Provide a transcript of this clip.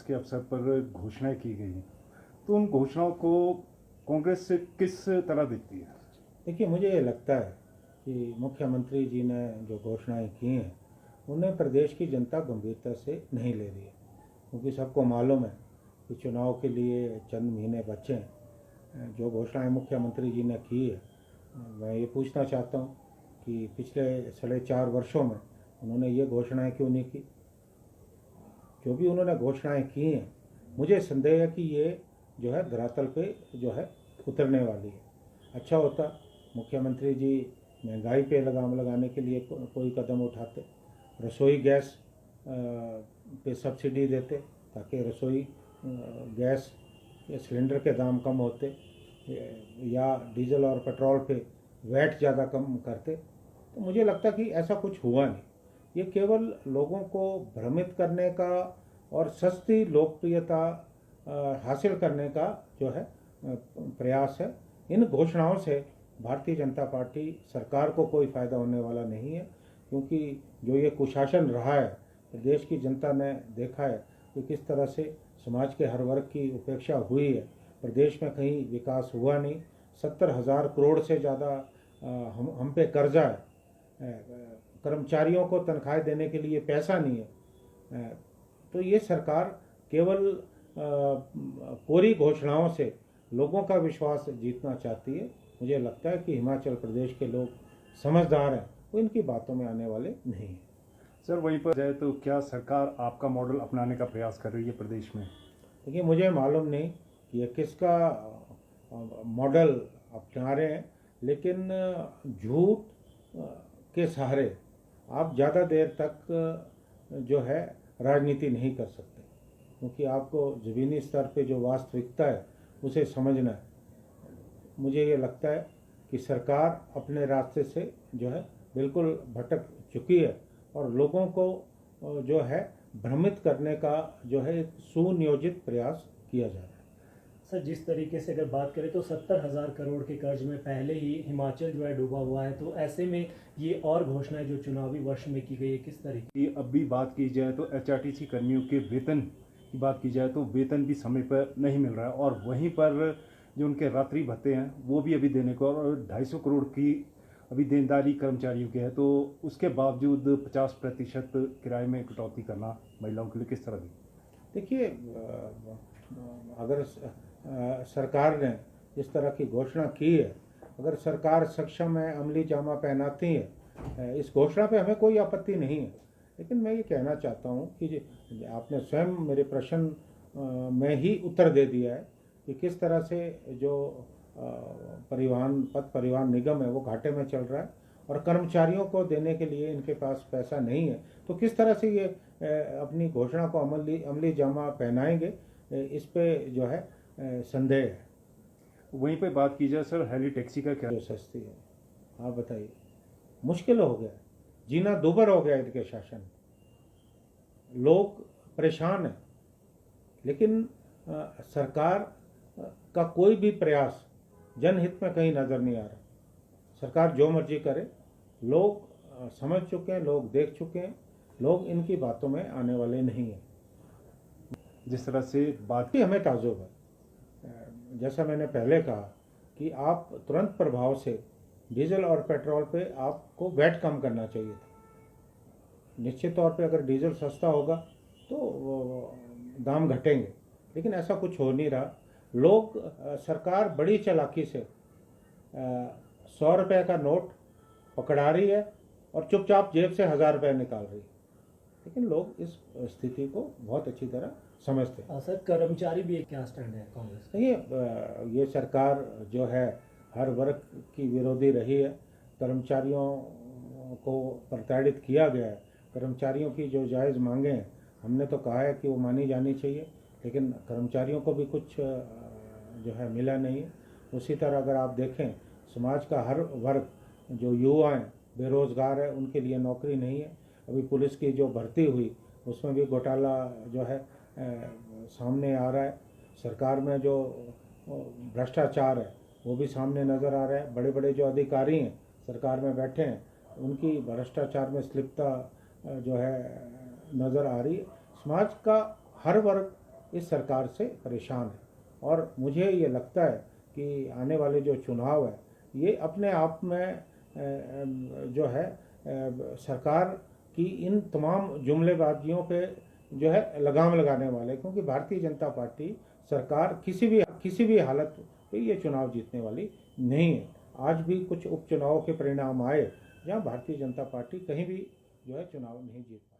के अवसर पर घोषणाएं की गई हैं, तो उन घोषणाओं को कांग्रेस से किस तरह देखती है? देखिए, मुझे ये लगता है कि मुख्यमंत्री जी ने जो घोषणाएं की हैं उन्हें प्रदेश की जनता गंभीरता से नहीं ले रही है, क्योंकि सबको मालूम है कि चुनाव के लिए चंद महीने बचे हैं। जो घोषणाएं मुख्यमंत्री जी ने की है, मैं ये पूछना चाहता हूँ कि पिछले 4.5 वर्षों में उन्होंने ये घोषणाएं क्यों नहीं की। जो भी उन्होंने घोषणाएं की हैं, मुझे संदेह है कि ये जो है धरातल पे जो है उतरने वाली है। अच्छा होता मुख्यमंत्री जी महंगाई पे लगाम लगाने के लिए कोई कदम उठाते, रसोई गैस पे सब्सिडी देते ताकि रसोई गैस के सिलेंडर के दाम कम होते, या डीजल और पेट्रोल पे वैट ज़्यादा कम करते। तो मुझे लगता कि ऐसा कुछ हुआ नहीं। ये केवल लोगों को भ्रमित करने का और सस्ती लोकप्रियता हासिल करने का जो है प्रयास है। इन घोषणाओं से भारतीय जनता पार्टी सरकार को कोई फ़ायदा होने वाला नहीं है, क्योंकि जो ये कुशासन रहा है, देश की जनता ने देखा है कि किस तरह से समाज के हर वर्ग की उपेक्षा हुई है। प्रदेश में कहीं विकास हुआ नहीं। 70,000 करोड़ से ज़्यादा हम पे कर्जा है। कर्मचारियों को तनख्वाह देने के लिए पैसा नहीं है। तो ये सरकार केवल पूरी घोषणाओं से लोगों का विश्वास जीतना चाहती है। मुझे लगता है कि हिमाचल प्रदेश के लोग समझदार हैं, वो इनकी बातों में आने वाले नहीं हैं। सर, वहीं पर जाए तो क्या सरकार आपका मॉडल अपनाने का प्रयास कर रही है प्रदेश में? देखिए, मुझे मालूम नहीं कि ये किसका मॉडल अपना रहे हैं, लेकिन झूठ के सहारे आप ज़्यादा देर तक जो है राजनीति नहीं कर सकते, क्योंकि आपको ज़मीनी स्तर पे जो वास्तविकता है उसे समझना है। मुझे ये लगता है कि सरकार अपने रास्ते से जो है बिल्कुल भटक चुकी है और लोगों को जो है भ्रमित करने का जो है एक सुनियोजित प्रयास किया जा रहा है। सर, जिस तरीके से अगर बात करें तो 70,000 करोड़ के कर्ज में पहले ही हिमाचल जो है डूबा हुआ है, तो ऐसे में ये और घोषणाएं जो चुनावी वर्ष में की गई है किस तरीके कि अब भी बात की जाए तो एचआरटीसी कर्मियों के वेतन की बात की जाए तो वेतन भी समय पर नहीं मिल रहा है, और वहीं पर जो उनके रात्रि भत्ते हैं वो भी अभी देने को, और 250 करोड़ की अभी देनदारी कर्मचारियों की है, तो उसके बावजूद 50% किराए में कटौती करना महिलाओं के लिए किस तरह दी? देखिए, अगर सरकार ने इस तरह की घोषणा की है, अगर सरकार सक्षम है, अमली जामा पहनाती है, इस घोषणा पे हमें कोई आपत्ति नहीं है। लेकिन मैं ये कहना चाहता हूँ कि आपने स्वयं मेरे प्रश्न में ही उत्तर दे दिया है कि किस तरह से जो पथ परिवहन निगम है वो घाटे में चल रहा है और कर्मचारियों को देने के लिए इनके पास पैसा नहीं है, तो किस तरह से ये अपनी घोषणा को अमली जामा पहनाएंगे, इस पे जो है संदेह है। वहीं पे बात की जाए सर, हेली टैक्सी का क्या? जो सस्ती है, आप बताइए, मुश्किल हो गया, जीना दूभर हो गया इनके शासन, लोग परेशान हैं। लेकिन सरकार का कोई भी प्रयास जनहित में कहीं नज़र नहीं आ रहा। सरकार जो मर्जी करे, लोग समझ चुके हैं, लोग देख चुके हैं, लोग इनकी बातों में आने वाले नहीं हैं। जिस तरह से बात की हमें ताज्जुब है, जैसा मैंने पहले कहा कि आप तुरंत प्रभाव से डीजल और पेट्रोल पे आपको वैट कम करना चाहिए था। निश्चित तौर पे अगर डीजल सस्ता होगा तो दाम घटेंगे, लेकिन ऐसा कुछ हो नहीं रहा। लोग सरकार बड़ी चालाकी से 100 रुपये का नोट पकड़ा रही है और चुपचाप जेब से 1000 रुपये निकाल रही है, लेकिन लोग इस स्थिति को बहुत अच्छी तरह समझते हैं। सर, कर्मचारी भी क्या स्टैंड है कांग्रेस? ये सरकार जो है हर वर्ग की विरोधी रही है। कर्मचारियों को प्रताड़ित किया गया है। कर्मचारियों की जो जायज़ मांगे हैं, हमने तो कहा है कि वो मानी जानी चाहिए, लेकिन कर्मचारियों को भी कुछ जो है मिला नहीं है। उसी तरह अगर आप देखें, समाज का हर वर्ग, जो युवा हैं, बेरोज़गार है, उनके लिए नौकरी नहीं है। अभी पुलिस की जो भर्ती हुई उसमें भी घोटाला जो है सामने आ रहा है। सरकार में जो भ्रष्टाचार है वो भी सामने नज़र आ रहा है। बड़े बड़े जो अधिकारी हैं सरकार में बैठे हैं, उनकी भ्रष्टाचार में स्लिपता जो है नज़र आ रही है। समाज का हर वर्ग इस सरकार से परेशान है। और मुझे ये लगता है कि आने वाले जो चुनाव है ये अपने आप में जो है सरकार की इन तमाम जुमलेबाजियों पे जो है लगाम लगाने वाले, क्योंकि भारतीय जनता पार्टी सरकार किसी भी हालत पे ये चुनाव जीतने वाली नहीं है। आज भी कुछ उपचुनाव के परिणाम आए जहाँ भारतीय जनता पार्टी कहीं भी जो है चुनाव नहीं जीत पाई।